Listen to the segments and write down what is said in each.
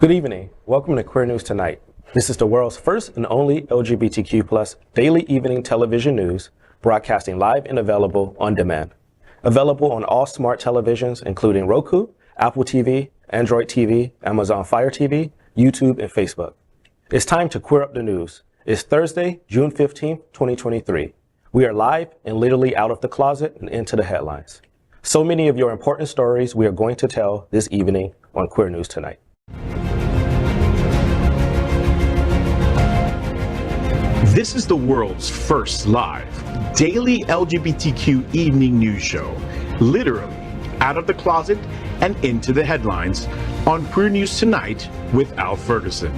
Good evening. Welcome to Queer News Tonight. This is the world's first and only LGBTQ+ daily evening television news, broadcasting live and available on demand. Available on all smart televisions, including Roku, Apple TV, Android TV, Amazon Fire TV, YouTube, and Facebook. It's time to queer up the news. It's Thursday, June 15th, 2023. We are live and literally out of the closet and into the headlines. So many of your important stories we are going to tell this evening on Queer News Tonight. This is the world's first live daily LGBTQ evening news show, literally out of the closet and into the headlines on Queer News Tonight with Al Ferguson.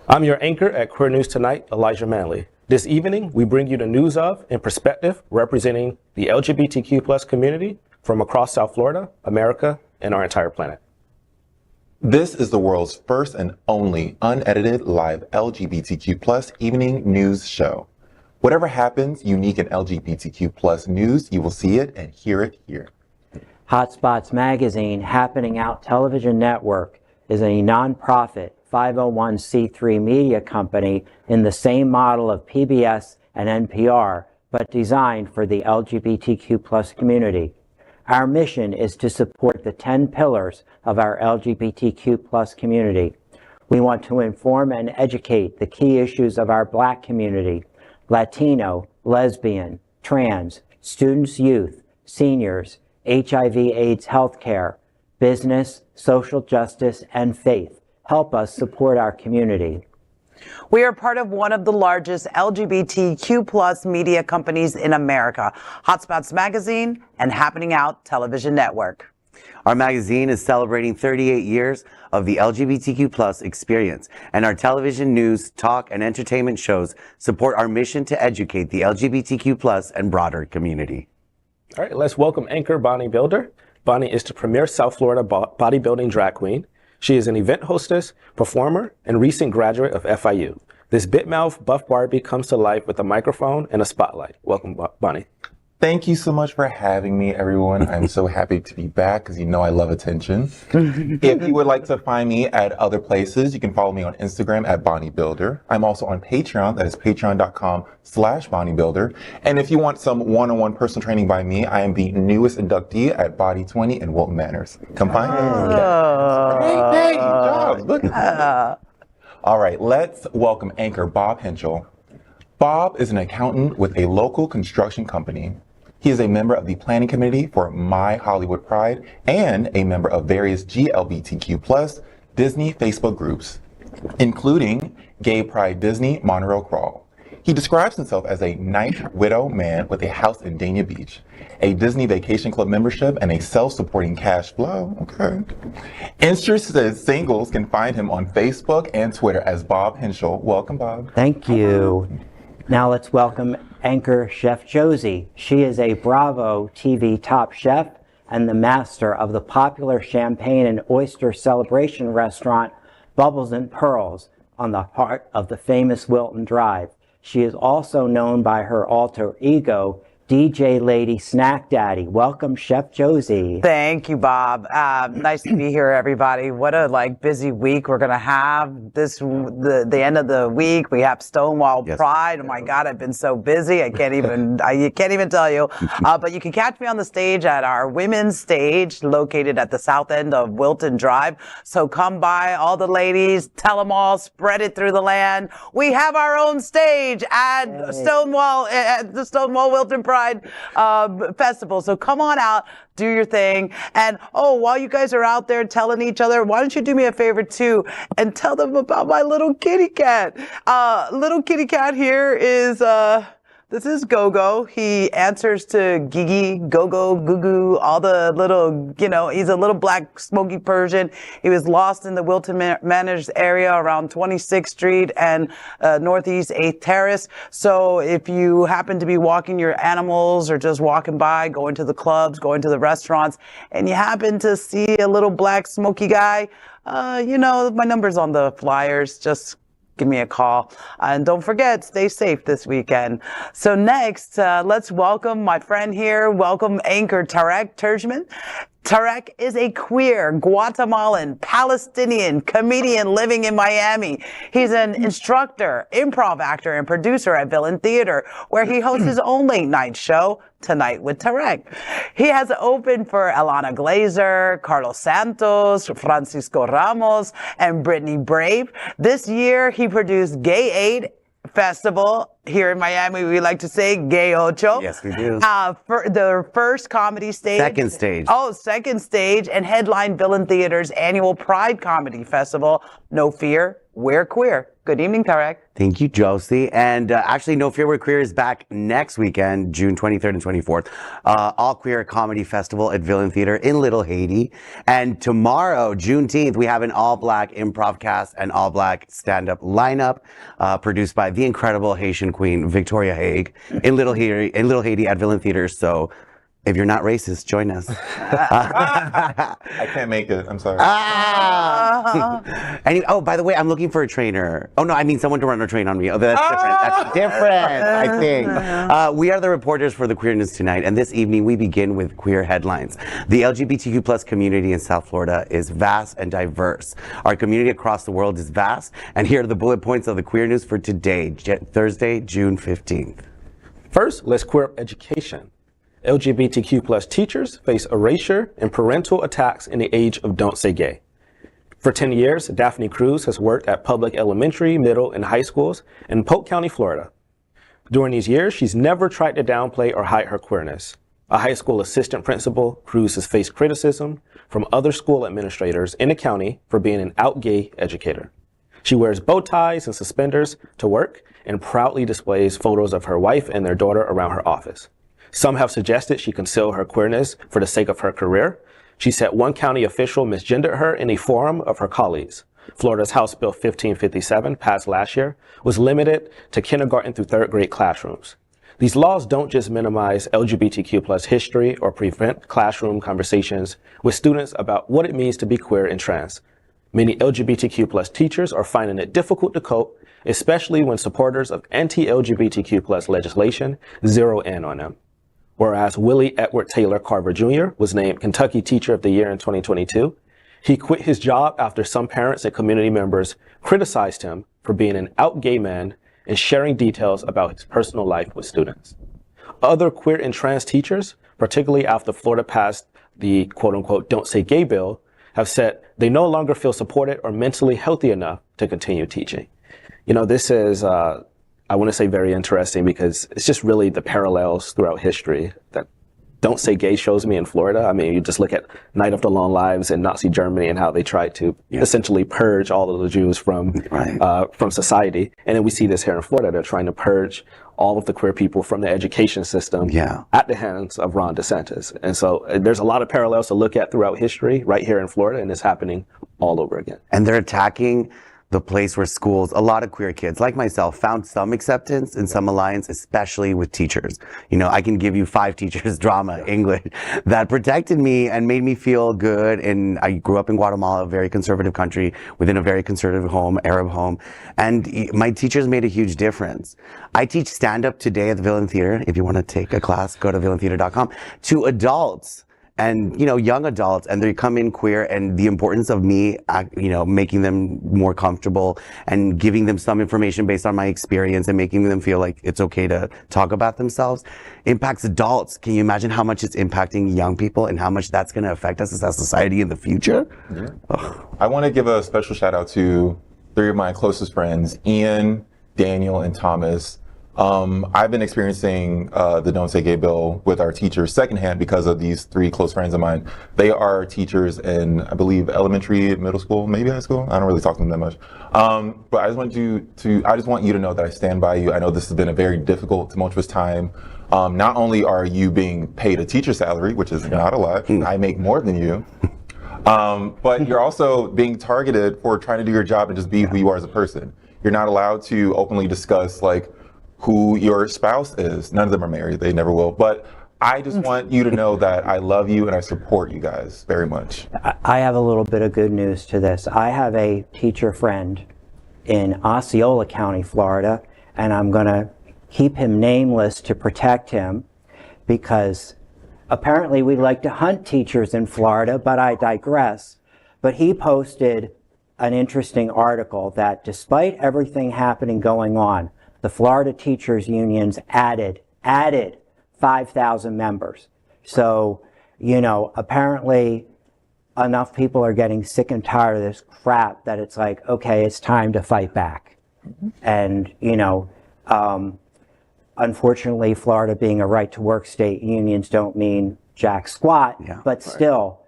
I'm your anchor at Queer News Tonight, Elijah Manley. This evening, we bring you the news of and perspective representing the LGBTQ+ community from across South Florida, America, and our entire planet. This is the world's first and only unedited live LGBTQ+ evening news show. Whatever happens unique in LGBTQ+ news, you will see it and hear it here. Hotspots Magazine Happening Out Television Network is a nonprofit 501c3 media company in the same model of PBS and NPR, but designed for the LGBTQ+ community. Our mission is to support the 10 pillars of our LGBTQ+ community. We want to inform and educate the key issues of our Black community, Latino, lesbian, trans, students, youth, seniors, HIV/AIDS healthcare, business, social justice, and faith. Help us support our community. We are part of one of the largest LGBTQ+ media companies in America, Hotspots Magazine and Happening Out Television Network. Our magazine is celebrating 38 years of the LGBTQ+ experience, and our television news, talk, and entertainment shows support our mission to educate the LGBTQ+ and broader community. All right, let's welcome anchor Bonnie Builder. Bonnie is the premier South Florida bodybuilding drag queen. She is an event hostess, performer, and recent graduate of FIU. This bit-mouth buff Barbie comes to life with a microphone and a spotlight. Welcome, Bonnie. Thank you so much for having me, everyone. I'm so happy to be back because you know I love attention. If you would like to find me at other places, you can follow me on Instagram at Bonnie Builder. I'm also on Patreon. That is patreon.com/BonnieBuilder. And if you want some one-on-one personal training by me, I am the newest inductee at Body 20 in Wilton Manors. Come find me. Hey, jobs. Look. All right, let's welcome anchor Bob Hentschel. Bob is an accountant with a local construction company. He is a member of the planning committee for My Hollywood Pride and a member of various GLBTQ+ Disney Facebook groups, including Gay Pride Disney Monroe Crawl. He describes himself as a nice widow man with a house in Dania Beach, a Disney Vacation Club membership, and a self-supporting cash flow. Okay. Interested singles can find him on Facebook and Twitter as Bob Hentschel. Welcome, Bob. Thank you. Now let's welcome anchor Chef Josie. She is a Bravo TV top chef and the master of the popular champagne and oyster celebration restaurant Bubbles and Pearls on the heart of the famous Wilton Drive. She is also known by her alter ego, DJ Lady Snack Daddy. Welcome, Chef Josie. Thank you, Bob. Nice to be here, everybody. What a busy week we're gonna have. The end of the week we have Stonewall Pride. Oh my God, I've been so busy. I can't even tell you. But you can catch me on the stage at our women's stage, located at the south end of Wilton Drive. So come by, all the ladies. Tell them all. Spread it through the land. We have our own stage at Stonewall, at the Stonewall Wilton Pride Festival. So come on out, do your thing. And while you guys are out there telling each other, why don't you do me a favor too and tell them about my little kitty cat. Little kitty cat here is this is Go-Go. He answers to Gigi, Go-Go, Goo-Goo, all the little, he's a little black smoky Persian. He was lost in the Wilton Manors area around 26th Street and Northeast 8th Terrace. So if you happen to be walking your animals or just walking by, going to the clubs, going to the restaurants, and you happen to see a little black smoky guy, my number's on the flyers. Just give me a call. And don't forget, stay safe this weekend. So next, let's welcome my friend here. Welcome anchor Tarek Turjman. Tarek is a queer Guatemalan Palestinian comedian living in Miami. He's an instructor, improv actor, and producer at Villain Theater, where he hosts his own late night show, Tonight with Tarek. He has opened for Alana Glazer, Carlos Santos, Francisco Ramos, and Brittany Brave. This year, he produced Gay Aid Festival. Here in Miami, we like to say Gay Ocho. Yes, we do. For the first comedy stage. Second stage. Oh, second stage, and headlined Villain Theater's annual Pride Comedy Festival. No Fear, We're Queer. Good evening, Tarek. Thank you, Josie. And actually, No Fear We're Queer is back next weekend, June 23rd and 24th. All Queer Comedy Festival at Villain Theater in Little Haiti. And tomorrow, Juneteenth, we have an all-black improv cast and all-black stand-up lineup produced by the incredible Haitian queen, Victoria Haig, in Little Haiti at Villain Theater. So if you're not racist, join us. I can't make it. I'm sorry. And oh, by the way, I'm looking for a trainer. Oh, no, I mean someone to run a train on me. Oh, that's different. That's different, I think. We are the reporters for the Queer News Tonight, and this evening we begin with queer headlines. The LGBTQ plus community in South Florida is vast and diverse. Our community across the world is vast, and here are the bullet points of the Queer News for today, Thursday, June 15th. First, let's queer up education. LGBTQ plus teachers face erasure and parental attacks in the age of Don't Say Gay. For 10 years, Daphne Cruz has worked at public elementary, middle, and high schools in Polk County, Florida. During these years, she's never tried to downplay or hide her queerness. A high school assistant principal, Cruz has faced criticism from other school administrators in the county for being an out gay educator. She wears bow ties and suspenders to work and proudly displays photos of her wife and their daughter around her office. Some have suggested she conceal her queerness for the sake of her career. She said one county official misgendered her in a forum of her colleagues. Florida's House Bill 1557, passed last year, was limited to kindergarten through third grade classrooms. These laws don't just minimize LGBTQ plus history or prevent classroom conversations with students about what it means to be queer and trans. Many LGBTQ plus teachers are finding it difficult to cope, especially when supporters of anti-LGBTQ plus legislation zero in on them. Whereas Willie Edward Taylor Carver Jr. was named Kentucky Teacher of the Year in 2022, he quit his job after some parents and community members criticized him for being an out gay man and sharing details about his personal life with students. Other queer and trans teachers, particularly after Florida passed the quote-unquote Don't Say Gay bill, have said they no longer feel supported or mentally healthy enough to continue teaching. You know, this is I want to say very interesting because it's just really the parallels throughout history that Don't Say Gay shows me in Florida. I mean, you just look at Night of the Long Lives in Nazi Germany and how they tried to essentially purge all of the Jews from society. And then we see this here in Florida. They're trying to purge all of the queer people from the education system at the hands of Ron DeSantis. And so there's a lot of parallels to look at throughout history right here in Florida, and it's happening all over again. And they're attacking the place where schools, a lot of queer kids like myself, found some acceptance and some alliance, especially with teachers. You know, I can give you 5 teachers, drama, English, that protected me and made me feel good. And I grew up in Guatemala, a very conservative country, within a very conservative home, Arab home. And my teachers made a huge difference. I teach stand-up today at the Villain Theater. If you want to take a class, go to villaintheater.com, to adults. And, you know, young adults, and they come in queer, and the importance of me, you know, making them more comfortable and giving them some information based on my experience and making them feel like it's okay to talk about themselves impacts adults. Can you imagine how much it's impacting young people and how much that's going to affect us as a society in the future? I want to give a special shout out to 3 of my closest friends, Ian, Daniel, and Thomas. I've been experiencing the Don't Say Gay bill with our teachers secondhand because of these 3 close friends of mine. They are teachers in, I believe, elementary, middle school, maybe high school. I don't really talk to them that much. But I just want you to know that I stand by you. I know this has been a very difficult, tumultuous time. Not only are you being paid a teacher salary, which is not a lot, I make more than you. But you're also being targeted for trying to do your job and just be who you are as a person. You're not allowed to openly discuss like who your spouse is. None of them are married, they never will. But I just want you to know that I love you and I support you guys very much. I have a little bit of good news to this. I have a teacher friend in Osceola County, Florida, and I'm gonna keep him nameless to protect him because apparently we like to hunt teachers in Florida, but I digress. But he posted an interesting article that despite everything happening going on, the Florida teachers unions added 5,000 members. So, you know, apparently enough people are getting sick and tired of this crap that it's like, okay, it's time to fight back. And, you know, unfortunately, Florida being a right-to-work state, unions don't mean jack squat, but still,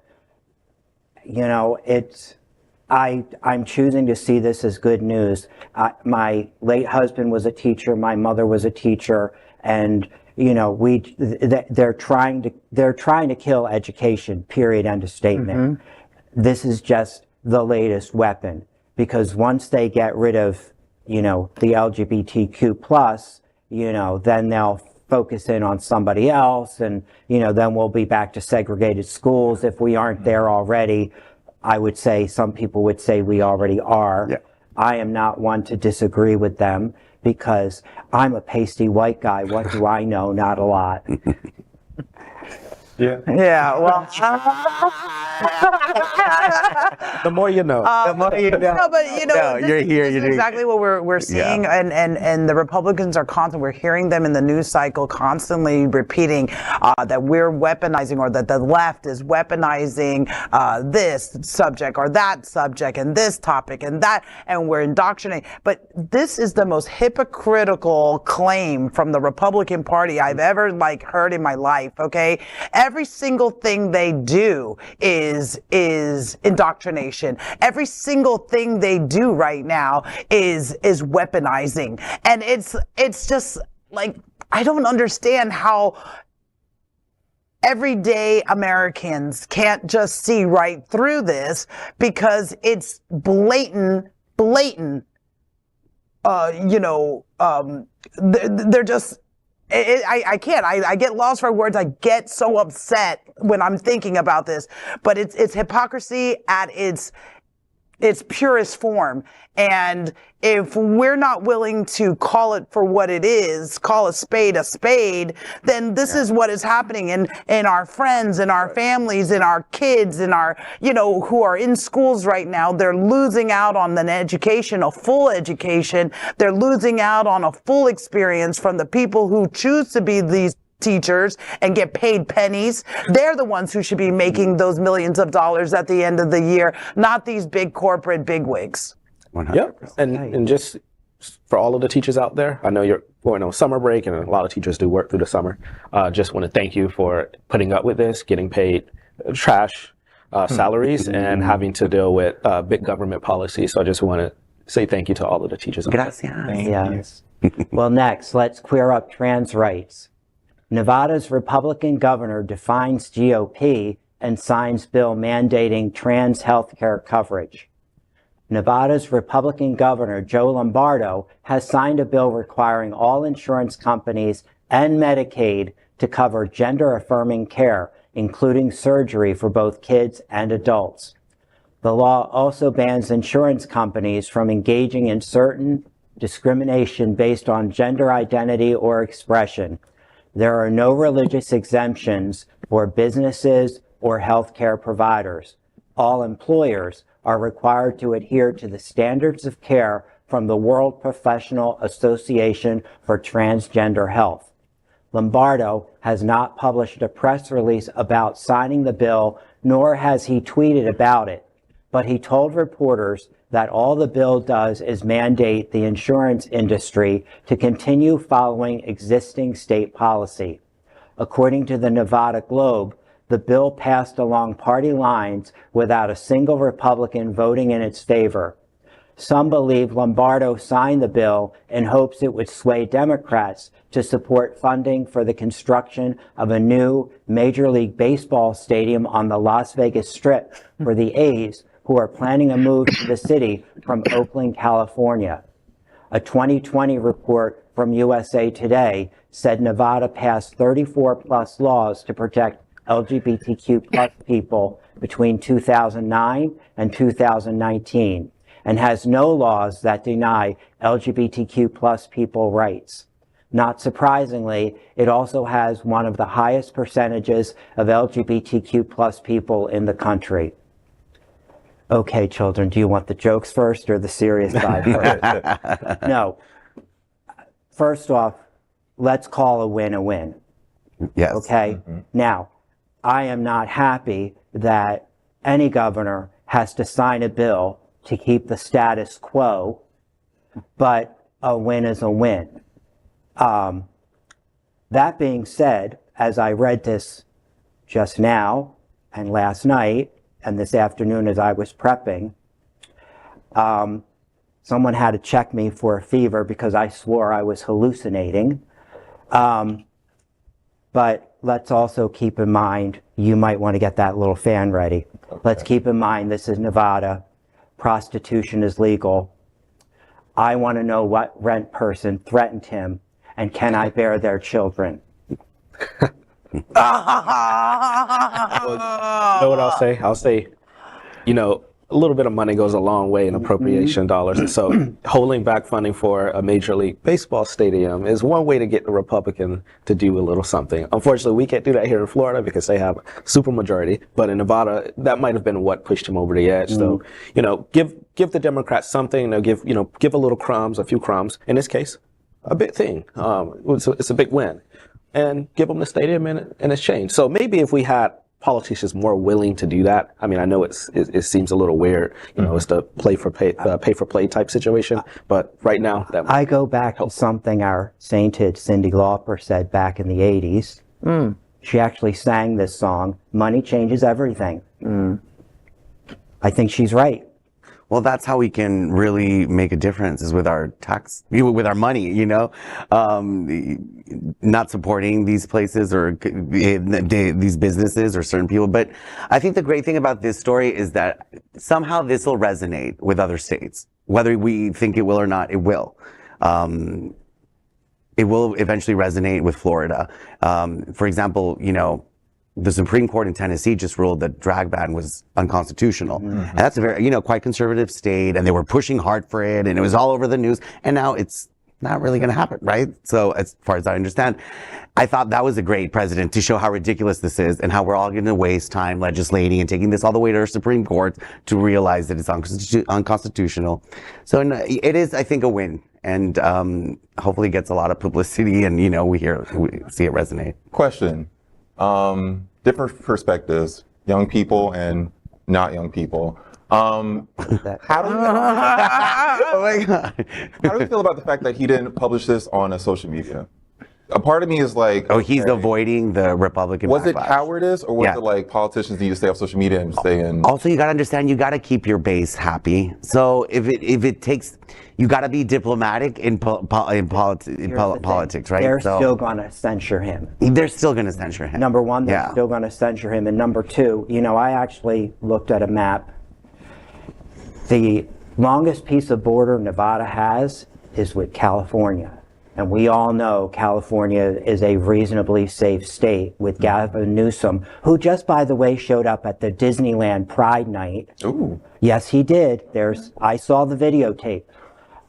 you know, I'm choosing to see this as good news. My late husband was a teacher, my mother was a teacher, and you know, they're trying to kill education, period, end of statement. This is just the latest weapon, because once they get rid of, you know, the LGBTQ plus, you know, then they'll focus in on somebody else, and, you know, then we'll be back to segregated schools if we aren't there already. I would say some people would say we already are. Yeah. I am not one to disagree with them because I'm a pasty white guy. What do I know? Not a lot. Yeah. Yeah, well, the more you know. The more you know. No, but you know, No, you're here. This is exactly what we're seeing, and the Republicans are constantly. We're hearing them in the news cycle constantly repeating that we're weaponizing, or that the left is weaponizing this subject or that subject and this topic and that, and we're indoctrinating. But this is the most hypocritical claim from the Republican Party I've ever heard in my life. Okay. Every single thing they do is indoctrination. Every single thing they do right now is weaponizing. And it's just like, I don't understand how everyday Americans can't just see right through this, because it's blatant, they're just, I can't. I get lost for words. I get so upset when I'm thinking about this. But it's hypocrisy at its purest form. And if we're not willing to call it for what it is, call a spade, then this is what is happening in our friends, in our families, in our kids, in our, who are in schools right now. They're losing out on an education, a full education. They're losing out on a full experience from the people who choose to be these teachers and get paid pennies. They're the ones who should be making those millions of dollars at the end of the year, not these big corporate bigwigs. 100%. Yep. And just for all of the teachers out there, I know you're going on summer break and a lot of teachers do work through the summer. Just want to thank you for putting up with this, getting paid trash salaries and having to deal with big government policy. So I just want to say thank you to all of the teachers. Gracias. Well, next, let's queer up trans rights. Nevada's Republican governor defines GOP and signs bill mandating trans health care coverage. Nevada's Republican Governor Joe Lombardo has signed a bill requiring all insurance companies and Medicaid to cover gender-affirming care, including surgery for both kids and adults. The law also bans insurance companies from engaging in certain discrimination based on gender identity or expression. There are no religious exemptions for businesses or healthcare providers. All employers are required to adhere to the standards of care from the World Professional Association for Transgender Health. Lombardo has not published a press release about signing the bill, nor has he tweeted about it, but he told reporters that all the bill does is mandate the insurance industry to continue following existing state policy. According to the Nevada Globe, the bill passed along party lines without a single Republican voting in its favor. Some believe Lombardo signed the bill in hopes it would sway Democrats to support funding for the construction of a new Major League Baseball stadium on the Las Vegas Strip for the A's, who are planning a move to the city from Oakland, California. A 2020 report from USA Today said Nevada passed 34 plus laws to protect LGBTQ plus people between 2009 and 2019, and has no laws that deny LGBTQ plus people rights. not surprisingly, it also has one of the highest percentages of LGBTQ plus people in the country. Okay, children, do you want the jokes first or the serious side first? No. First off, let's call a win a win. Yes. Okay? Now, I am not happy that any governor has to sign a bill to keep the status quo, but a win is a win. That being said, as I read this just now and last night and this afternoon as I was prepping, someone had to check me for a fever because I swore I was hallucinating. But let's also keep in mind, you might want to get that little fan ready. Okay. Let's keep in mind, this is Nevada. Prostitution is legal. I want to know what rent person threatened him, and can I bear their children? Well, you know what I'll say? I'll say, you know, a little bit of money goes a long way in appropriation dollars. And so holding back funding for a Major League Baseball stadium is one way to get the Republican to do a little something. Unfortunately, we can't do that here in Florida because they have a supermajority. But in Nevada, that might have been what pushed him over the edge. So, you know, give the Democrats something, give a little crumbs, a few crumbs. In this case, a big thing. It's a big win. And give them the stadium in exchange. So maybe if we had politicians more willing to do that. I mean, I know it seems a little weird, you know, it's the pay for play type situation, but right now that I go back to something our sainted Cyndi Lauper said back in the 80s. She actually sang this song, "Money Changes Everything." I think she's right. Well, that's how we can really make a difference, is with our tax, with our money, you know, not supporting these places or these businesses or certain people. But I think the great thing about this story is that somehow this will resonate with other states. Whether we think it will or not, it will. It will eventually resonate with Florida. For example, you know, the Supreme Court in Tennessee just ruled that drag ban was unconstitutional. And that's a very, you know, quite conservative state, and they were pushing hard for it, and it was all over the news, and now it's not really going to happen, right? So as far as I understand, I thought that was a great precedent to show how ridiculous this is and how we're all going to waste time legislating and taking this all the way to our Supreme Court to realize that it's unconstitutional. So it is, I think, a win, and hopefully gets a lot of publicity, and, you know, we see it resonate. Question. Different perspectives, young people and not young people. How do we feel about the fact that he didn't publish this on a social media? A part of me is like, oh, he's avoiding the Republican Was backlash. it cowardice, or was it like politicians need to stay off social media and stay in? Also, you got to understand, you got to keep your base happy. So if it takes, you got to be diplomatic in politics, right? They're still going to censure him. They're still going to censure him. Number one, they're still going to censure him. And number two, you know, I actually looked at a map. The longest piece of border Nevada has is with California. And we all know California is a reasonably safe state with Gavin Newsom, who just, by the way, showed up at the Disneyland Pride Night. Ooh. Yes, he did. I saw the videotape.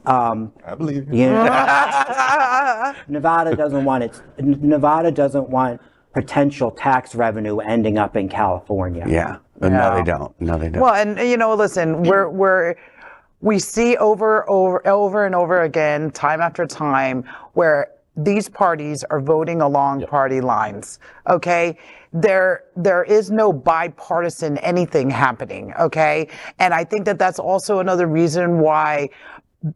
I believe you. You know, Nevada doesn't want potential tax revenue ending up in California. Yeah. No, they don't. No, they don't. Well, and you know, listen, we see over and over again, time after time, where these parties are voting along party lines. Okay, there is no bipartisan anything happening. Okay, and I think that that's also another reason why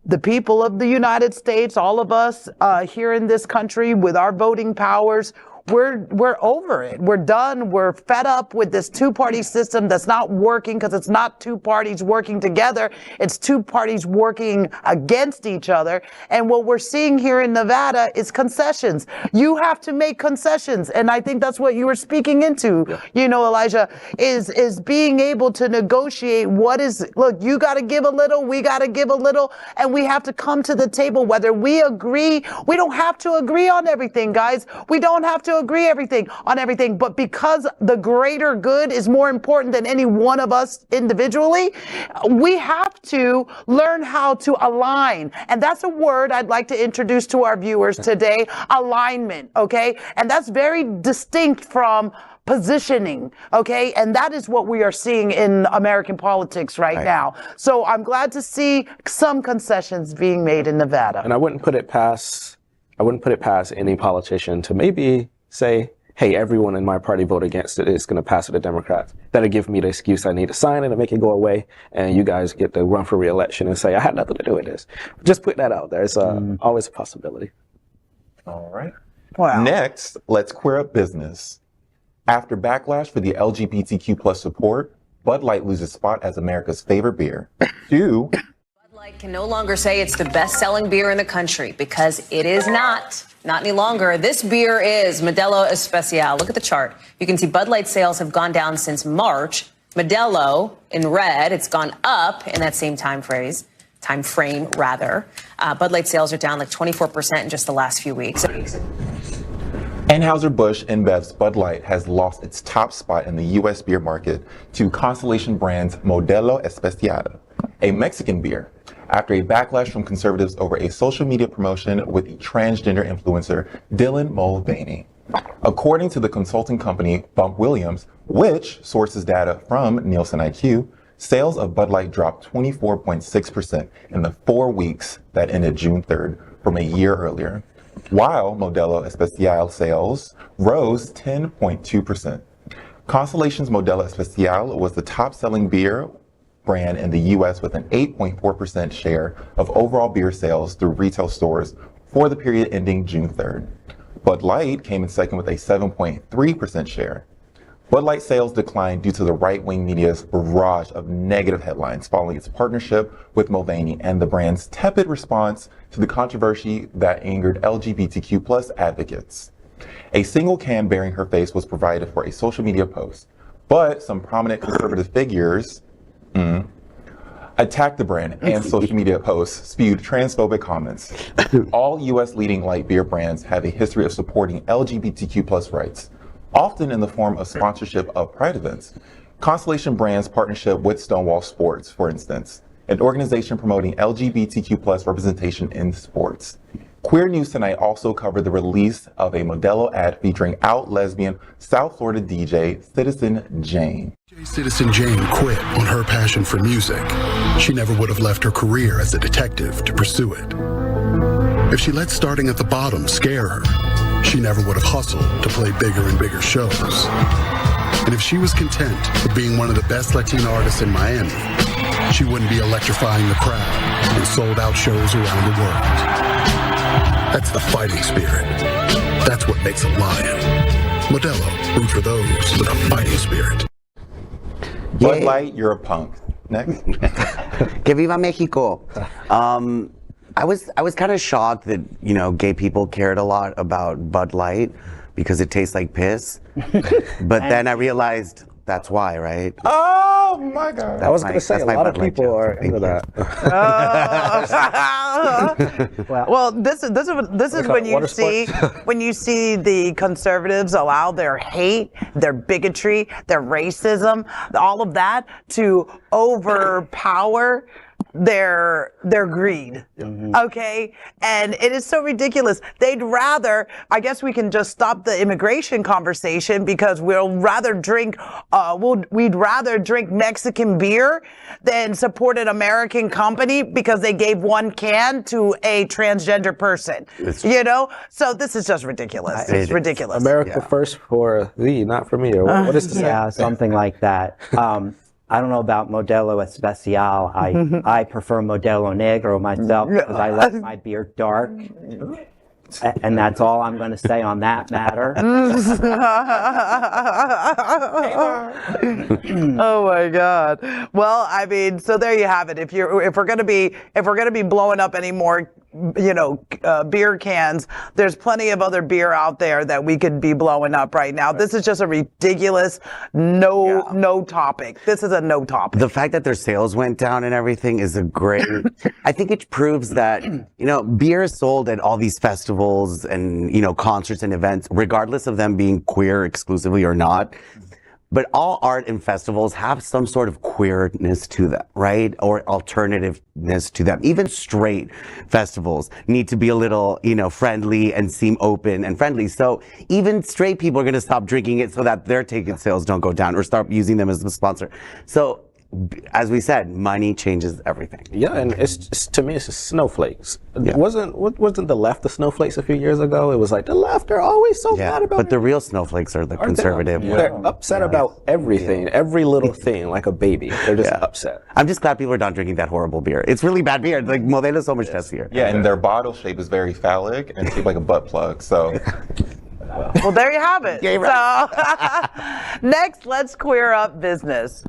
the people of the United States, all of us here in this country, with our voting powers, we're over it. We're done. We're fed up with this two-party system that's not working, because it's not two parties working together. It's two parties working against each other. And what we're seeing here in Nevada is concessions. You have to make concessions. And I think that's what you were speaking into, you know, Elijah, is being able to negotiate look, you got to give a little, we got to give a little, and we have to come to the table, whether we agree. We don't have to agree on everything, guys. We don't have to to agree on everything, but because the greater good is more important than any one of us individually, we have to learn how to align. And that's a word I'd like to introduce to our viewers today, alignment, okay? And that's very distinct from positioning, okay? And that is what we are seeing in American politics right now. So I'm glad to see some concessions being made in Nevada. And I wouldn't put it past any politician to maybe say, hey, everyone in my party voted against it. It's going to pass to the Democrats. That'll give me the excuse I need to sign it and make it go away. And you guys get to run for re-election and say, I had nothing to do with this. Just put that out there. It's always a possibility. All right. Wow. Next, let's queer up business. After backlash for the LGBTQ plus support, Bud Light loses spot as America's favorite beer. Bud Light can no longer say it's the best-selling beer in the country because it is not any longer. This beer is Modelo Especial. Look at the chart. You can see Bud Light sales have gone down since March. Modelo in red, it's gone up in that same time frame. Bud Light sales are down like 24% in just the last few weeks. Anheuser-Busch InBev's Bud Light has lost its top spot in the U.S. beer market to Constellation Brands' Modelo Especial, a Mexican beer, after a backlash from conservatives over a social media promotion with the transgender influencer Dylan Mulvaney. According to the consulting company Bump Williams, which sources data from Nielsen IQ, sales of Bud Light dropped 24.6% in the 4 weeks that ended June 3rd from a year earlier, while Modelo Especial sales rose 10.2%. Constellation's Modelo Especial was the top-selling beer brand in the U.S. with an 8.4% share of overall beer sales through retail stores for the period ending June 3rd. Bud Light came in second with a 7.3% share. Bud Light sales declined due to the right-wing media's barrage of negative headlines following its partnership with Mulvaney and the brand's tepid response to the controversy that angered LGBTQ plus advocates. A single can bearing her face was provided for a social media post, but some prominent conservative figures attacked the brand, and social media posts spewed transphobic comments. All U.S. leading light beer brands have a history of supporting LGBTQ plus rights, often in the form of sponsorship of Pride events. Constellation Brands' partnership with Stonewall Sports, for instance, an organization promoting LGBTQ plus representation in sports. Queer News Tonight also covered the release of a Modelo ad featuring out lesbian South Florida DJ Citizen Jane. Citizen Jane quit on her passion for music. She never would have left her career as a detective to pursue it. If she let starting at the bottom scare her, she never would have hustled to play bigger and bigger shows. And if she was content with being one of the best Latina artists in Miami, she wouldn't be electrifying the crowd in sold-out shows around the world. That's the fighting spirit. That's what makes a lion. Modelo, root for those with a fighting spirit. Bud Light, you're a punk. Next. Que viva Mexico. I was kind of shocked that, you know, gay people cared a lot about Bud Light because it tastes like piss. But then I realized that's why, right? Oh my God. I was going to say, a lot of people are into that. Well, this is when you see the conservatives allow their hate, their bigotry, their racism, all of that to overpower their greed. Okay, and it is so ridiculous. They'd rather, I guess we can just stop the immigration conversation because we'd rather drink Mexican beer than support an American company because they gave one can to a transgender person. You know, so this is just ridiculous. It's ridiculous. America first for thee, not for me. Or what is the saying? Yeah, something like that. I don't know about Modelo Especial. I prefer Modelo Negro myself because I like my beer dark. And that's all I'm going to say on that matter. Oh my God. Well, I mean, so there you have it. If we're going to be blowing up any more beer cans. There's plenty of other beer out there that we could be blowing up right now. This is just a ridiculous no topic. This is a no topic. The fact that their sales went down and everything is a great, I think it proves that, beer is sold at all these festivals and, concerts and events, regardless of them being queer exclusively or not. But all art and festivals have some sort of queerness to them, right? Or alternativeness to them. Even straight festivals need to be a little, friendly and seem open and friendly. So even straight people are going to stop drinking it so that their ticket sales don't go down or start using them as a sponsor. So, as we said, money changes everything. Yeah, and to me, it's just snowflakes. Yeah. Wasn't the left the snowflakes a few years ago? It was like the left are always so mad about. But the real snowflakes are the conservative. They're upset about everything, every little thing, like a baby. They're just upset. I'm just glad people are not drinking that horrible beer. It's really bad beer. Like Modelo is so much tastier. Yeah, and their bottle shape is very phallic and shaped like a butt plug. So. Well, there you have it. Yeah, right. So, next, let's queer up business.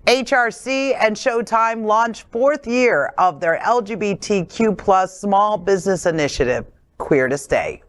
HRC and Showtime launched fourth year of their LGBTQ+ small business initiative, Queer to Stay.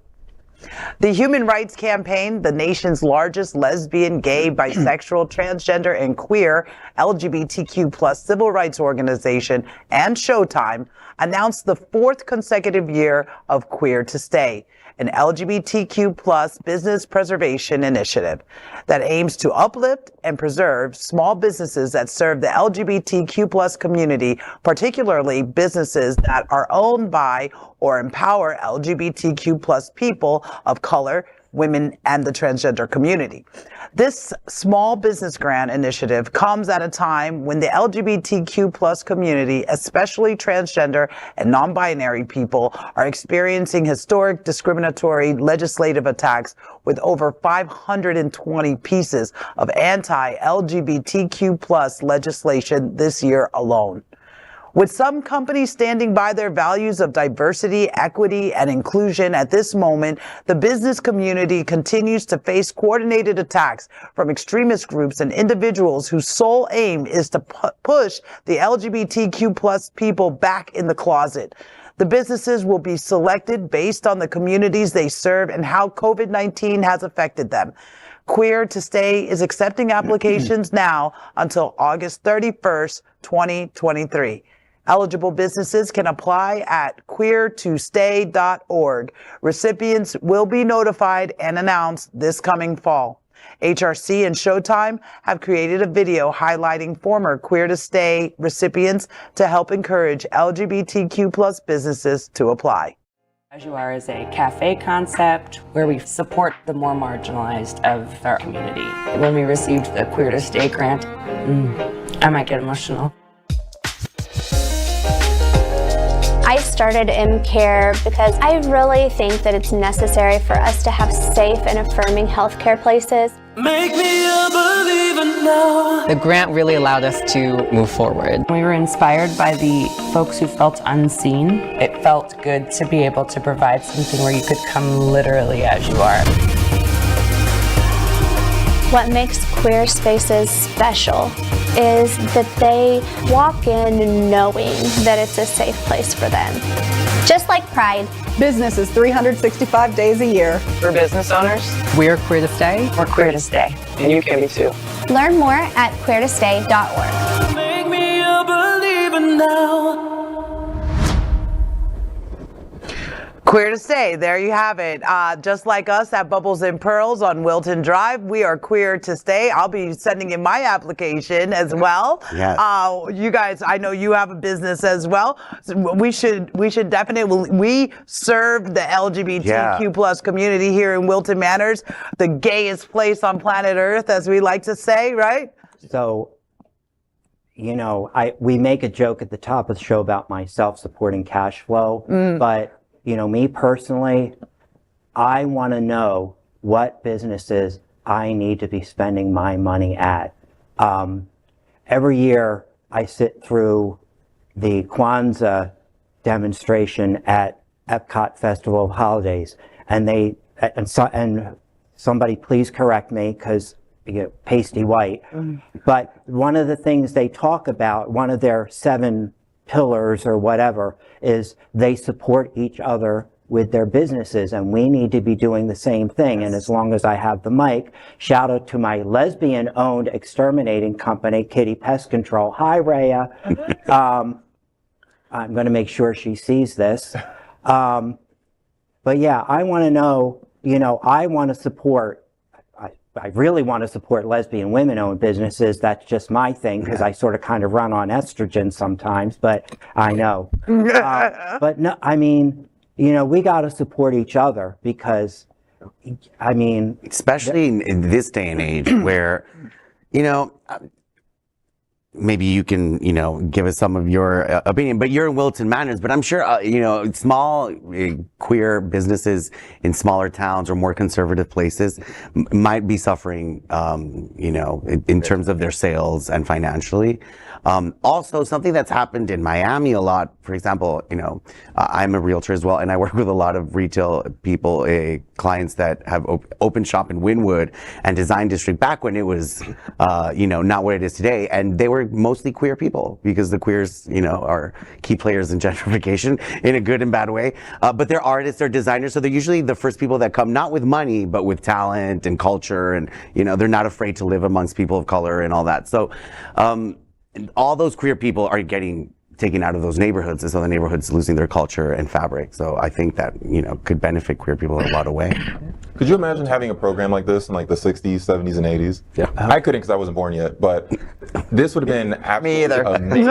The Human Rights Campaign, the nation's largest lesbian, gay, bisexual, transgender, and queer LGBTQ+ civil rights organization, and Showtime, announced the fourth consecutive year of Queer to Stay, an LGBTQ+ business preservation initiative that aims to uplift and preserve small businesses that serve the LGBTQ+ community, particularly businesses that are owned by or empower LGBTQ+ people of color, women, and the transgender community. This small business grant initiative comes at a time when the LGBTQ+ community, especially transgender and non-binary people, are experiencing historic discriminatory legislative attacks with over 520 pieces of anti-LGBTQ+ legislation this year alone. With some companies standing by their values of diversity, equity, and inclusion at this moment, the business community continues to face coordinated attacks from extremist groups and individuals whose sole aim is to push the LGBTQ+ people back in the closet. The businesses will be selected based on the communities they serve and how COVID-19 has affected them. Queer to Stay is accepting applications now until August 31st, 2023. Eligible businesses can apply at queertostay.org. Recipients will be notified and announced this coming fall. HRC and Showtime have created a video highlighting former Queer to Stay recipients to help encourage LGBTQ+ businesses to apply. As You Are is a cafe concept where we support the more marginalized of our community. When we received the Queer to Stay grant, I might get emotional. I started M-Care because I really think that it's necessary for us to have safe and affirming healthcare places. Make me a believer now. The grant really allowed us to move forward. We were inspired by the folks who felt unseen. It felt good to be able to provide something where you could come literally as you are. What makes queer spaces special is that they walk in knowing that it's a safe place for them. Just like Pride. Business is 365 days a year. For business owners, we're Queer to Stay. We're Queer to Stay. And you can be too. Learn more at queertostay.org. Make me a believer now. Queer to Stay, there you have it. Just like us at Bubbles and Pearls on Wilton Drive, we are Queer to Stay. I'll be sending in my application as well. Yes. You guys, I know you have a business as well. So we should definitely, we serve the LGBTQ+ community here in Wilton Manors, the gayest place on planet Earth, as we like to say, right? So, we make a joke at the top of the show about my self-supporting cash flow, but me personally, I want to know what businesses I need to be spending my money at. Every year I sit through the Kwanzaa demonstration at Epcot Festival of Holidays, and somebody please correct me because pasty white, but one of the things they talk about, one of their 7 pillars or whatever, is they support each other with their businesses, and we need to be doing the same thing. And as long as I have the mic, shout out to my lesbian-owned exterminating company, Kitty Pest Control. Hi, Rhea. I'm going to make sure she sees this. But yeah, I want to know, I want to support, I really want to support lesbian women-owned businesses. That's just my thing, because I sort of kind of run on estrogen sometimes, but I know. But no, I mean, we got to support each other, because, I mean... Especially in this day and age where, maybe you can, give us some of your opinion, but you're in Wilton Manors, but I'm sure, small queer businesses in smaller towns or more conservative places might be suffering, in terms of their sales and financially. Also, something that's happened in Miami a lot, for example, I'm a realtor as well, and I work with a lot of retail people, clients that have opened shop in Wynwood and Design District back when it was, not what it is today. And they were mostly queer people, because the queers, are key players in gentrification in a good and bad way. But they're artists, they're designers, so they're usually the first people that come, not with money, but with talent and culture. And, they're not afraid to live amongst people of color and all that. So, all those queer people are getting taken out of those neighborhoods, and so the neighborhood's losing their culture and fabric. So I think that, could benefit queer people in a lot of ways. Could you imagine having a program like this in like the 60s, 70s, and 80s? Yeah. I couldn't, because I wasn't born yet, but this would have been absolutely amazing.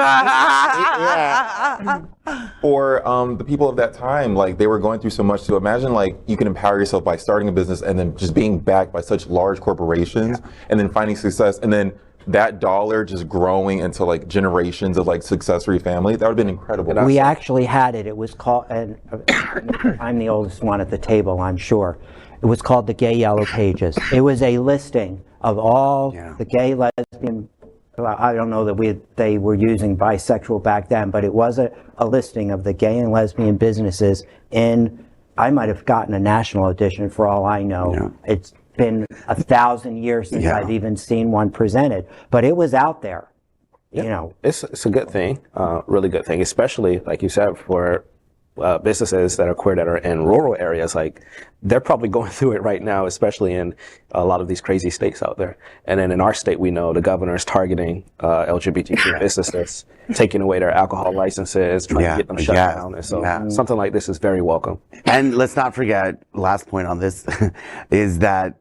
For the people of that time, like, they were going through so much. So imagine, like, you can empower yourself by starting a business and then just being backed by such large corporations, and then finding success, and then that dollar just growing into like generations of like success-free family. That would have been incredible. We actually had it. It was called, and I'm the oldest one at the table, I'm sure. It was called the Gay Yellow Pages. It was a listing of all the gay, lesbian, I don't know that they were using bisexual back then, but it was a listing of the gay and lesbian businesses I might have gotten a national edition for all I know. Yeah. It's been 1,000 years since I've even seen one presented, but it was out there. It's a good thing, really good thing, especially like you said, for businesses that are queer that are in rural areas. Like, they're probably going through it right now, especially in a lot of these crazy states out there. And then in our state, we know the governor is targeting LGBTQ businesses, taking away their alcohol licenses, trying to get them shut down. And so something like this is very welcome. And let's not forget, last point on this, is that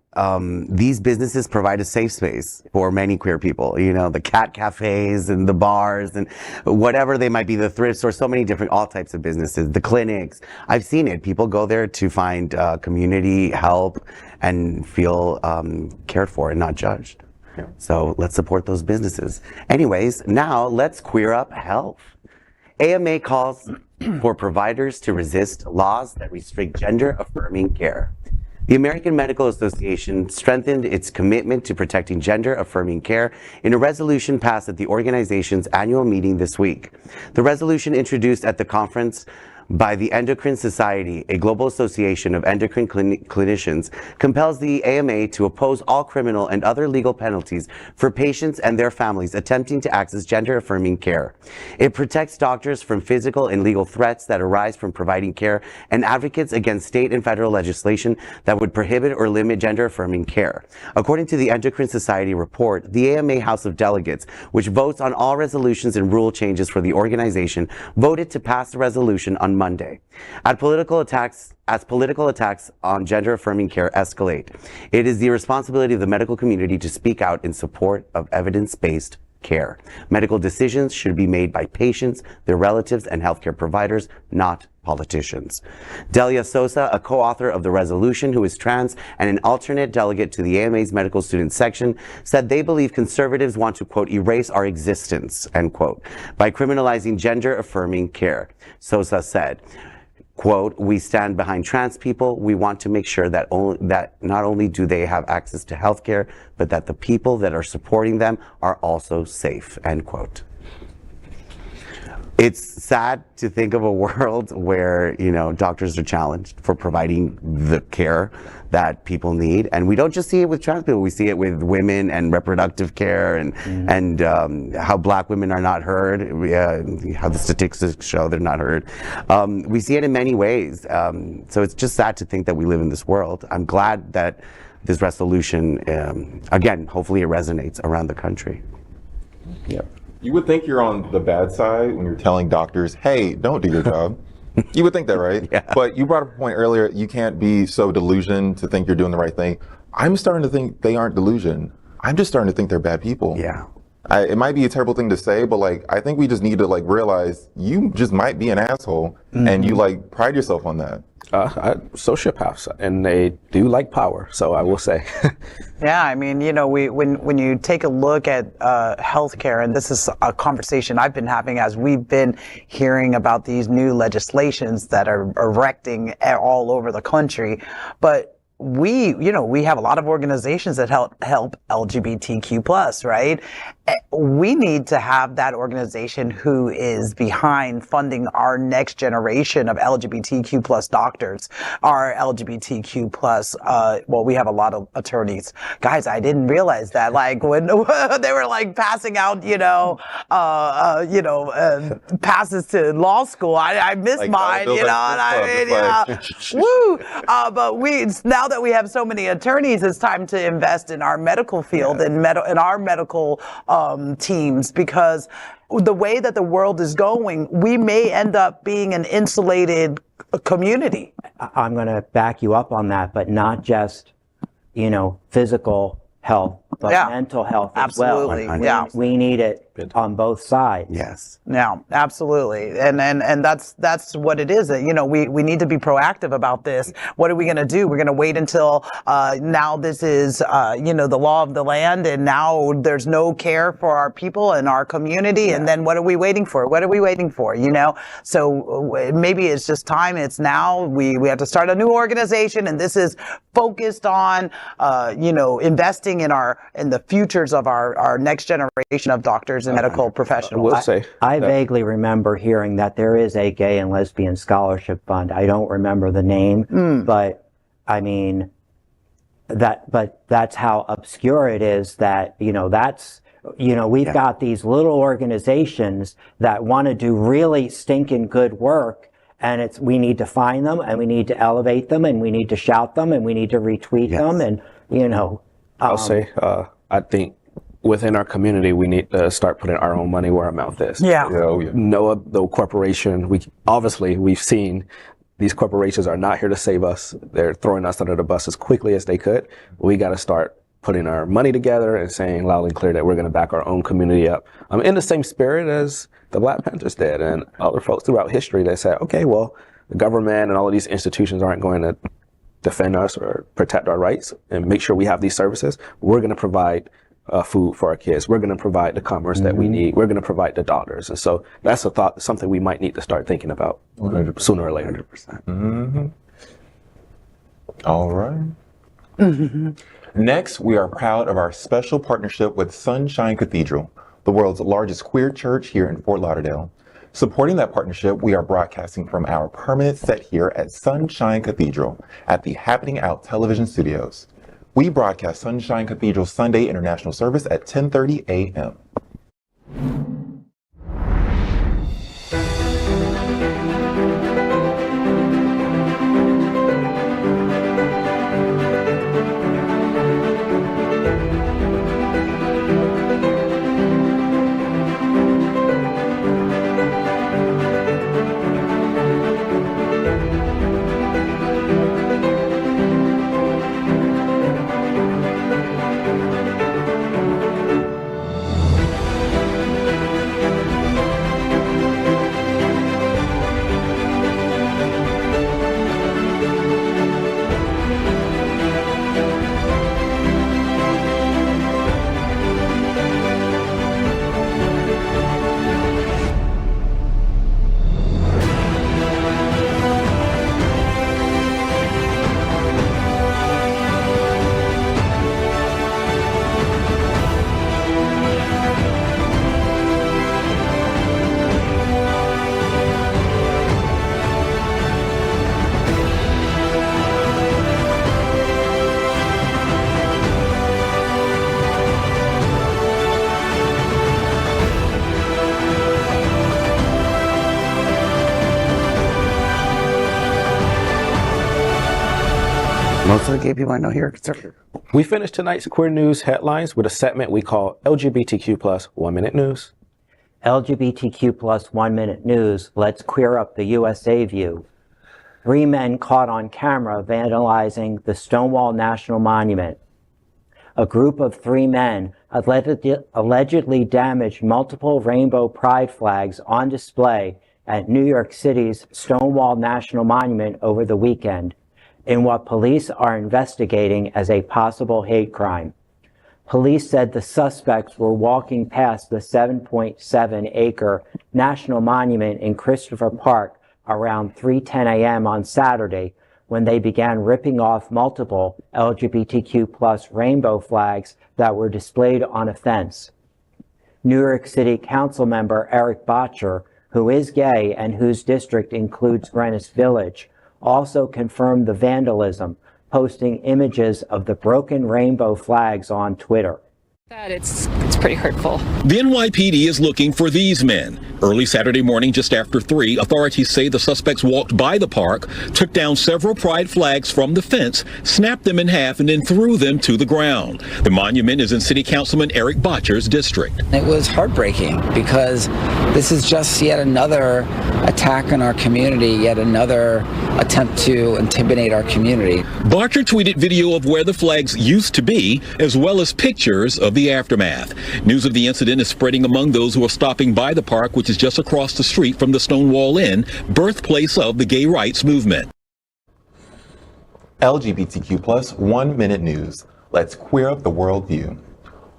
these businesses provide a safe space for many queer people. The cat cafes and the bars and whatever they might be, the thrifts, or so many different, all types of businesses, the clinics. I've seen it. People go there to find community help and feel cared for and not judged. Yeah. So let's support those businesses. Anyways, now let's queer up health. AMA calls for providers to resist laws that restrict gender-affirming care. The American Medical Association strengthened its commitment to protecting gender-affirming care in a resolution passed at the organization's annual meeting this week. The resolution, introduced at the conference by the Endocrine Society, a global association of endocrine clinicians, compels the AMA to oppose all criminal and other legal penalties for patients and their families attempting to access gender-affirming care. It protects doctors from physical and legal threats that arise from providing care and advocates against state and federal legislation that would prohibit or limit gender-affirming care. According to the Endocrine Society report, the AMA House of Delegates, which votes on all resolutions and rule changes for the organization, voted to pass the resolution on Monday. As political attacks on gender-affirming care escalate, it is the responsibility of the medical community to speak out in support of evidence-based care. Medical decisions should be made by patients, their relatives, and healthcare providers, not politicians. Delia Sosa, a co-author of the resolution, who is trans and an alternate delegate to the AMA's medical student section, said they believe conservatives want to, quote, erase our existence, end quote, by criminalizing gender-affirming care. Sosa said, quote, we stand behind trans people. We want to make sure that not only do they have access to health care, but that the people that are supporting them are also safe, end quote. It's sad to think of a world where, doctors are challenged for providing the care that people need. And we don't just see it with trans people, we see it with women and reproductive care and how Black women are not heard, how the statistics show they're not heard. We see it in many ways. So it's just sad to think that we live in this world. I'm glad that this resolution, again, hopefully it resonates around the country. Yeah. You would think you're on the bad side when you're telling doctors, hey, don't do your job. You would think that, right? Yeah. But you brought up a point earlier, you can't be so delusioned to think you're doing the right thing. I'm starting to think they aren't delusioned. I'm just starting to think they're bad people. Yeah. It might be a terrible thing to say, but I think we just need to realize you just might be an asshole and you pride yourself on that. Sociopaths, and they do like power, so I will say. Yeah, I mean, when you take a look at healthcare, and this is a conversation I've been having as we've been hearing about these new legislations that are erecting all over the country, but we have a lot of organizations that help LGBTQ+, right? We need to have that organization who is behind funding our next generation of LGBTQ+ doctors, our LGBTQ+, well, we have a lot of attorneys. Guys, I didn't realize that, when they were passing out, passes to law school, I missed mine, and I mean, woo! But now that we have so many attorneys, it's time to invest in our medical field and in our medical teams, because the way that the world is going, we may end up being an insulated community. I'm going to back you up on that, but not just, physical health, but mental health as well. Absolutely, We need it on both sides. Yes. Yeah, absolutely. And that's what it is. We need to be proactive about this. What are we going to do? We're going to wait until now this is, the law of the land, and now there's no care for our people and our community. Yeah. And then what are we waiting for? What are we waiting for? So maybe it's just time. It's now. We have to start a new organization, and this is focused on, investing in the futures of our next generation of doctors and medical professionals. I vaguely remember hearing that there is a gay and lesbian scholarship fund. I don't remember the name, but I mean that's how obscure it is that, we've got these little organizations that want to do really stinking good work, and we need to find them, and we need to elevate them, and we need to shout them, and we need to retweet them, and I'll say, I think within our community, we need to start putting our own money where our mouth is. Yeah. The corporation, we've seen these corporations are not here to save us. They're throwing us under the bus as quickly as they could. We got to start putting our money together and saying loud and clear that we're going to back our own community up in the same spirit as the Black Panthers did and other folks throughout history. They said, okay, well, the government and all of these institutions aren't going to defend us or protect our rights and make sure we have these services. We're going to provide food for our kids. We're going to provide the commerce that we need. We're going to provide the doctors. And so that's something we might need to start thinking about 100%. Sooner or later. 100%. Mm-hmm. All right. Next, we are proud of our special partnership with Sunshine Cathedral, the world's largest queer church here in Fort Lauderdale. Supporting that partnership, we are broadcasting from our permanent set here at Sunshine Cathedral at the Happening Out television studios. We broadcast Sunshine Cathedral's Sunday International Service at 10:30 a.m. Most of the gay people I know here are conservative. We finished tonight's queer news headlines with a segment we call LGBTQ plus 1 Minute News. LGBTQ plus 1 Minute News. Let's queer up the USA view. 3 men caught on camera vandalizing the Stonewall National Monument. A group of 3 men allegedly damaged multiple rainbow pride flags on display at New York City's Stonewall National Monument over the weekend, in what police are investigating as a possible hate crime. Police said the suspects were walking past the 7.7-acre National Monument in Christopher Park around 3:10 a.m. on Saturday when they began ripping off multiple LGBTQ plus rainbow flags that were displayed on a fence. New York City Council member Eric Botcher, who is gay and whose district includes Greenwich Village, also confirmed the vandalism, posting images of the broken rainbow flags on Twitter. It's pretty hurtful. The NYPD is looking for these men. Early Saturday morning, just after 3, authorities say the suspects walked by the park, took down several pride flags from the fence, snapped them in half, and then threw them to the ground. The monument is in City Councilman Eric Botcher's district. It was heartbreaking because this is just yet another attack on our community, yet another attempt to intimidate our community. Botcher tweeted video of where the flags used to be, as well as pictures of the aftermath. News of the incident is spreading among those who are stopping by the park, which is just across the street from the Stonewall Inn, birthplace of the gay rights movement. LGBTQ plus 1 Minute News. Let's queer up the worldview.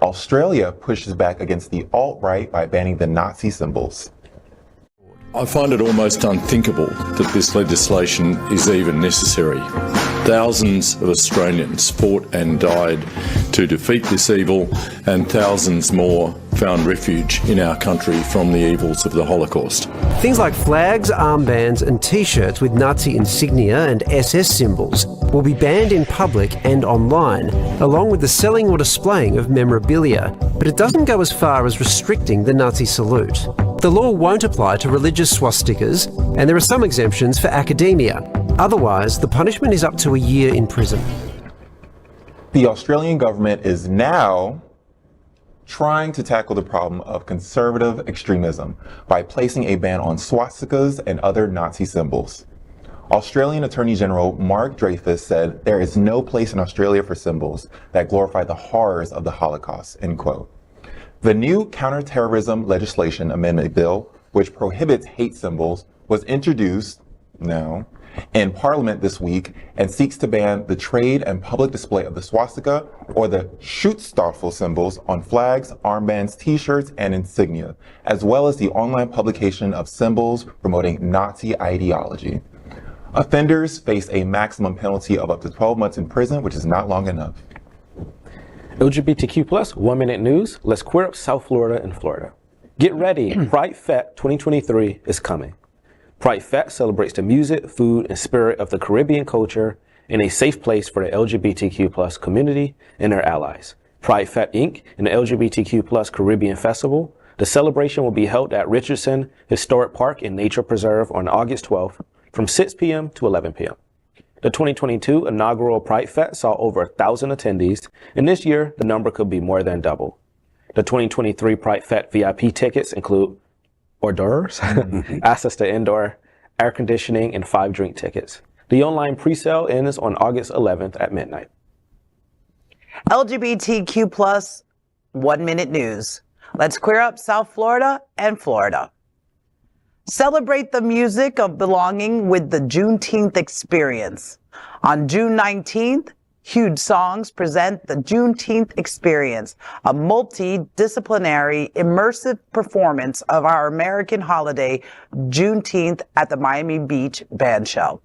Australia pushes back against the alt-right by banning the Nazi symbols. I find it almost unthinkable that this legislation is even necessary. Thousands of Australians fought and died to defeat this evil, and thousands more found refuge in our country from the evils of the Holocaust. Things like flags, armbands and T-shirts with Nazi insignia and SS symbols will be banned in public and online, along with the selling or displaying of memorabilia. But it doesn't go as far as restricting the Nazi salute. The law won't apply to religious swastikas, and there are some exemptions for academia. Otherwise, the punishment is up to a year in prison. The Australian government is now trying to tackle the problem of conservative extremism by placing a ban on swastikas and other Nazi symbols. Australian Attorney General Mark Dreyfus said there is no place in Australia for symbols that glorify the horrors of the Holocaust, end quote. The new counterterrorism legislation amendment bill, which prohibits hate symbols, was introduced in Parliament this week and seeks to ban the trade and public display of the swastika or the Schutzstaffel symbols on flags, armbands, T-shirts, and insignia, as well as the online publication of symbols promoting Nazi ideology. Offenders face a maximum penalty of up to 12 months in prison, which is not long enough. LGBTQ plus 1 Minute News. Let's queer up South Florida and Florida. Get ready, PrideFête 2023 is coming. PrideFête celebrates the music, food, and spirit of the Caribbean culture in a safe place for the LGBTQ plus community and their allies. PrideFête Inc. and the LGBTQ plus Caribbean Festival. The celebration will be held at Richardson Historic Park and Nature Preserve on August 12th from 6 p.m. to 11 p.m. The 2022 inaugural PrideFête saw over 1,000 attendees, and this year the number could be more than double. The 2023 PrideFête VIP tickets include hors d'oeuvres, access to indoor air conditioning, and 5 drink tickets. The online pre-sale ends on August 11th at midnight. LGBTQ plus 1 Minute News. Let's queer up South Florida and Florida. Celebrate the music of belonging with the Juneteenth experience. On June 19th, Huge Songs present the Juneteenth Experience, a multidisciplinary, immersive performance of our American holiday, Juneteenth, at the Miami Beach Bandshell.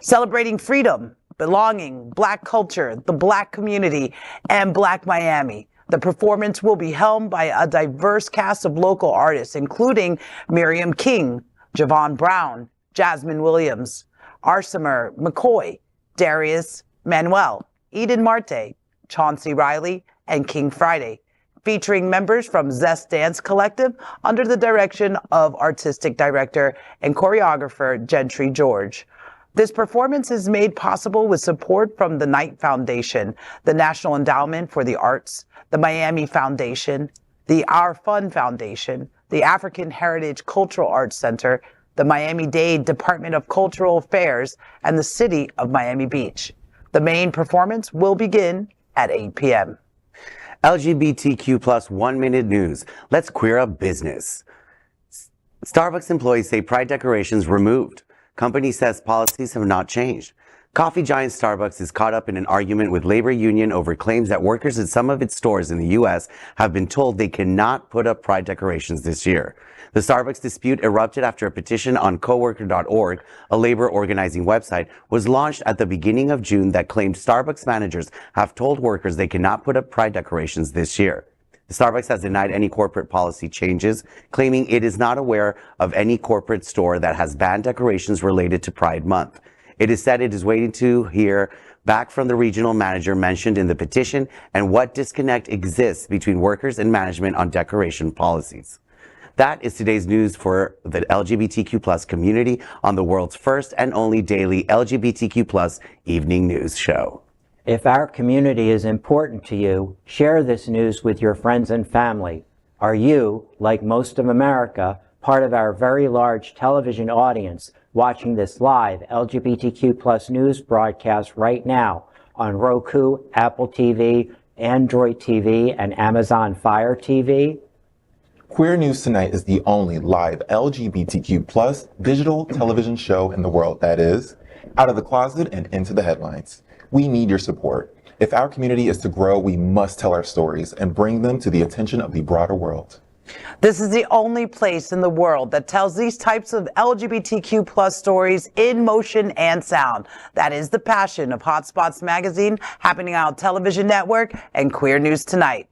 Celebrating freedom, belonging, Black culture, the Black community, and Black Miami. The performance will be helmed by a diverse cast of local artists, including Miriam King, Javon Brown, Jasmine Williams, Arsimer McCoy, Darius Manuel, Eden Marte, Chauncey Riley, and King Friday, featuring members from Zest Dance Collective under the direction of artistic director and choreographer Gentry George. This performance is made possible with support from the Knight Foundation, the National Endowment for the Arts, the Miami Foundation, the Our Fund Foundation, the African Heritage Cultural Arts Center, the Miami-Dade Department of Cultural Affairs, and the City of Miami Beach. The main performance will begin at 8 p.m. LGBTQ plus 1 minute news. Let's queer up business. Starbucks employees say pride decorations removed. Company says policies have not changed. Coffee giant Starbucks is caught up in an argument with labor union over claims that workers at some of its stores in the U.S. have been told they cannot put up pride decorations this year. The Starbucks dispute erupted after a petition on coworker.org, a labor organizing website, was launched at the beginning of June that claimed Starbucks managers have told workers they cannot put up pride decorations this year. Starbucks has denied any corporate policy changes, claiming it is not aware of any corporate store that has banned decorations related to Pride Month. It is said it is waiting to hear back from the regional manager mentioned in the petition and what disconnect exists between workers and management on decoration policies. That is today's news for the LGBTQ plus community on the world's first and only daily LGBTQ plus evening news show. If our community is important to you, share this news with your friends and family. Are you, like most of America, part of our very large television audience watching this live LGBTQ plus news broadcast right now on Roku, Apple TV, Android TV, and Amazon Fire TV? Queer News Tonight is the only live LGBTQ plus digital television show in the world that is out of the closet and into the headlines. We need your support. If our community is to grow, we must tell our stories and bring them to the attention of the broader world. This is the only place in the world that tells these types of LGBTQ plus stories in motion and sound. That is the passion of Hotspots Magazine, happening on Television Network, and Queer News Tonight.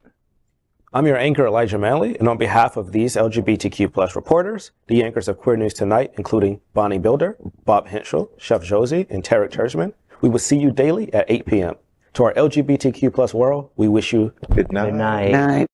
I'm your anchor, Elijah Manley, and on behalf of these LGBTQ plus reporters, the anchors of Queer News Tonight, including Bonnie Builder, Bob Hentschel, Chef Josie, and Tarek Turjman, we will see you daily at 8 p.m. To our LGBTQ plus world, we wish you good night. Good night.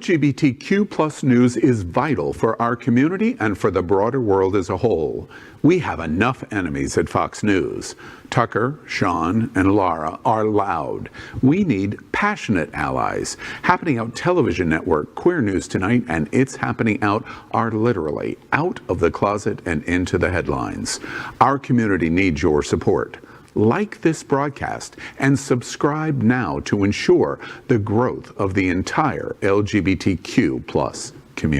LGBTQ plus news is vital for our community and for the broader world as a whole. We have enough enemies at Fox News. Tucker, Sean, and Lara are loud. We need passionate allies. Happening Out Television Network, Queer News Tonight, and It's Happening Out are literally out of the closet and into the headlines. Our community needs your support. Like this broadcast and subscribe now to ensure the growth of the entire LGBTQ plus community.